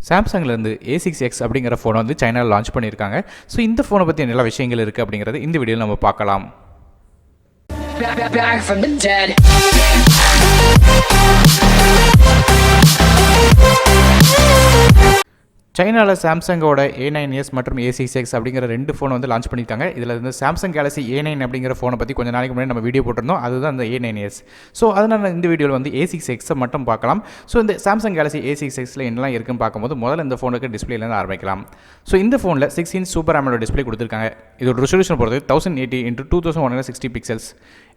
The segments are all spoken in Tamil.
சாம்சங்லேருந்து A6s அப்படிங்கிற ஃபோனை வந்து சைனாவில் லான்ச் பண்ணியிருக்காங்க. ஸோ இந்த ஃபோனை பற்றி என்ன விஷயங்கள் இருக்குது அப்படிங்கிறது இந்த வீடியோவில் நம்ம பார்க்கலாம். Back from the dead. சைனாவில் சாம்சங்கோட A9s மற்றும் A6s அப்படிங்கிற ரெண்டு ஃபோன் வந்து லான்ச் பண்ணியிருக்காங்க. இதில் வந்து சாம்சங் கேலக்ஸி A9 அப்படிங்கிற ஃபோனை பற்றி கொஞ்சம் நாளைக்கு முன்னாடி நம்ம வீடியோ போட்டிருந்தோம். அதுதான் அந்த A9s. ஸோ அதனால் இந்த வீடியோவில் வந்து A6s மட்டும் பார்க்கலாம். ஸோ இந்த சாம்சங் கேலக்ஸி A6xல என்னெல்லாம் இருக்குன்னு பார்க்கும்போது முதல்ல இந்த ஃபோனுக்கு டிஸ்பிளேலேருந்து ஆரம்பிக்கலாம். ஸோ இந்த ஃபோனில் 6 inch சூப்பர் AMOLED டிஸ்பிளே கொடுத்துருக்காங்க. இதோட ரெசல்யூஷன் பொறுத்து 1080 x 2160 பிக்சல்ஸ்.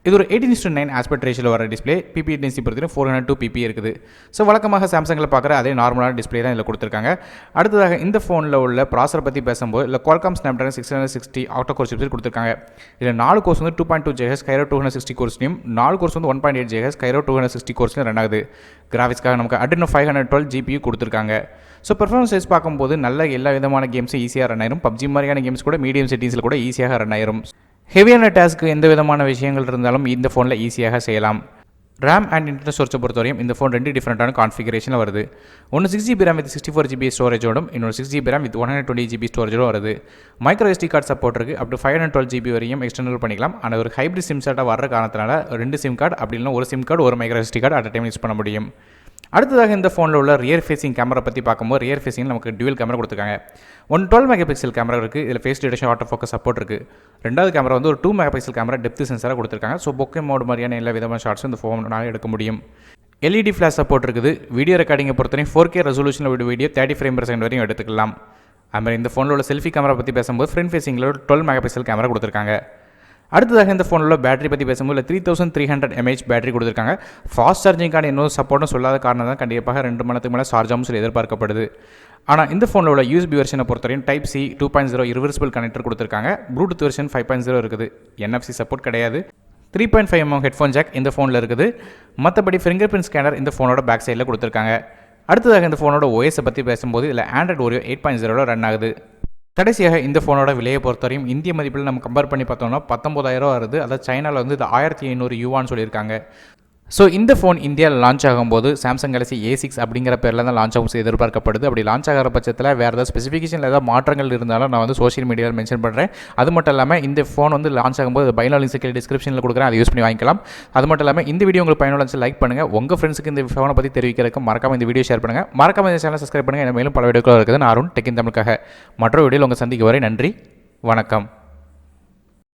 இது ஒரு 18:9 ஆஸ்பெக்ட் ரேஷியோவில் வர டிஸ்பிளே. பிபி டென்சிட்டி பொறுத்து 402 pp இருக்குது. ஸோ வழக்கமாக சாம்சங்கில் பார்க்குற அதே நார்மலான டிஸ்பிளே தான் இதில் கொடுத்துருக்காங்க. அடுத்ததாக இந்த ஃபோனில் உள்ள ப்ராசரை பற்றி பேசும்போது இல்லை Qualcomm Snapdragon 660 ஆக்டா கோர் சிப்ஸ் கொடுத்துருக்காங்க. இதில் 4 கோர்ஸ் வந்து 2.2 GHz கைரோ 260 கோர்ஸ்லையும் 4 கோர்ஸ் வந்து 1.8 GHz கைரோ 260 கோர்ஸ்லையும் ரன் ஆகுது. கிராஃபிக்ஸ்க்காக நமக்கு Adreno 512 GPU கொடுத்துருக்காங்க. ஸோ பெர்ஃபார்மன்ஸ் வைஸ் பார்க்கும்போது நல்ல எல்லா விதமான கேம்ஸும் ஈஸியாக ரன் ஆயிரும். PUBG மாதிரியான கேம்ஸ் கூட மீடியம் செட்டிங்ஸில் கூட ஈஸியாக ரன் ஆயிரும். ஹெவியான டாஸ்க்கு எந்த விதமான விஷயங்கள் இருந்தாலும் இந்த ஃபோனில் ஈஸியாக செய்யலாம். ரேம் அண்ட் இன்டர்னல் ஸ்டோரேஜ் பொறுத்தவரையும் இந்த ஃபோன் ரெண்டு டிஃப்ரெண்ட்டான கான்ஃபிகரேஷனில் வருது. ஒன்று 6GB RAM வித் 64GB ஸ்டோரேஜோடும், இன்னொரு 6GB RAM வித் 120GB ஸ்டோரேஜோடும் வருது. மைக்ரோ SD கார்டு சப்போர்ட் இருக்குது. அப் டு 512GB வரையும் எக்ஸ்டர்னல் பண்ணிக்கலாம். ஆனால் ஒரு ஹைப்ரிட் சிம் செட்டாக வர காரணத்தினால 2 சிம் கார்டு அப்படி இல்லைனா ஒரு சிம் கார்டு ஒரு micro SD card at time use பண்ண முடியும். அடுத்ததாக இந்த ஃபோனில் உள்ள ரியர் ஃபேசிங் கேமரா பற்றி பார்க்கும்போது ரியர் ஃபேசிங் நமக்கு டுவல் கேமரா கொடுத்துருக்காங்க. 12 மெகாபிக்சல் கேமரா இருக்குது. இதில் face detection auto focus support இருக்குது. ரெண்டாவது கேமரா வந்து ஒரு 2 மெகாபிக்சல் கேமரா டெப்த் சென்சராக கொடுத்துருக்காங்க. ஸோ பொக்கே மோட் மாதிரியான எல்லா விதமான ஷார்ட்ஸும் இந்த ஃபோனால் எடுக்க முடியும். LED ஃப்ளாஷ் சப்போர்ட் இருக்குது. வீடியோ ரெக்கார்டிங்கை பொறுத்தவரை 4K ரெசல்யூஷனில் வீடியோ 30 frames/s வரையும் எடுத்துக்கலாம். அதுமாதிரி இந்த ஃபோனில் உள்ள செல்ஃபி கேமரா பற்றி பேசும்போது ஃப்ரண்ட் ஃபேசிங்கில் 12 மெகாபிக்சல் கேமரா கொடுத்துருக்காங்க. அடுத்ததாக இந்த ஃபோனில் பேட்டரி பற்றி பேசும்போது 3300 mAh பேட்டரி கொடுத்துருக்காங்க. ஃபாஸ்ட் சார்ஜிங்கான இன்னொரு சப்போர்ட்டும் சொல்லாத காரணம் தான் கண்டிப்பாக 2 மணி நேரத்துக்கு மேலே சார்ஜ் ஆகும் சொல்லி எதிர்பார்க்கப்படுது. ஆனால் இந்த ஃபோனில் உள்ள USB வெர்ஷனை பொறுத்தவரையும் Type C 2.0 ரிவர்சிபிள் கனெக்டர் கொடுத்துருக்காங்க. ப்ளூடூத் வெர்ஷன் 5.0 இருக்குது. NFC சப்போர்ட் கிடையாது. 3.5mm ஹெட்ஃபோன் ஜாக் இந்த ஃபோனில் இருக்குது. மற்றபடி ஃபிங்கர் பிரிண்ட் ஸ்கேனர் இந்த ஃபோனோட பேக் சைடில் கொடுத்துருக்காங்க. அடுத்ததாக இந்த ஃபோனோட OS பற்றி பேசும்போது இதில் Android Oreo 8.0 ரன் ஆகுது. கடைசியாக இந்த ஃபோனோட விலையை பொறுத்தவரையும் இந்திய மதிப்பில் நம்ம கம்பேர் பண்ணி பார்த்தோம்னா 19,000 வருது. அதாவது சைனாவில் வந்து இது 1500 யூவான்னு சொல்லியிருக்காங்க. ஸோ இந்த ஃபோன் இந்தியாவில் லான்ச் ஆகும்போது சாம்சங் கேலக்ஸி A6 அப்படிங்கிற பேரில் தான் லான்ச் ஆகும் எதிர்பார்க்கப்படுது. அப்படி லான்ச் ஆகிற பட்சத்தில் வேறு ஏதாவது ஸ்பெசிஃபிகேஷனில் ஏதாவது மாற்றங்கள் இருந்தாலும் நான் வந்து சோஷியல் மீடியாவில் மென்ஷன் பண்ணுறேன். அது மட்டும் இல்லாமல் இந்த ஃபோன் வந்து லான்ச் ஆகும்போது பை நோ லிங்க் கீழே டிஸ்கிரிப்ஷனில் கொடுக்குறேன், அதை யூஸ் பண்ணி வாங்கிக்கலாம். அது மட்டும் இல்லாமல் இந்த வீடியோ உங்களுக்கு பயனுள்ள லைக் பண்ணுங்கள். உங்கள் ஃப்ரெண்ட்ஸுக்கு இந்த ஃபோனை பற்றி தெரிவிக்கிறதுக்கு மறக்காம இந்த வீடியோ ஷேர் பண்ணுங்கள். மறக்காம இந்த சேனலை சப்ஸ்கிரைப் பண்ணுங்கள். மேலும் பல வீடியோக்கள் இருக்குது. நான் அருண் டெக் இன் தமிழுக்காக மற்றொரு வீடியோவில் உங்கள் சந்திக்கு வரை நன்றி, வணக்கம்.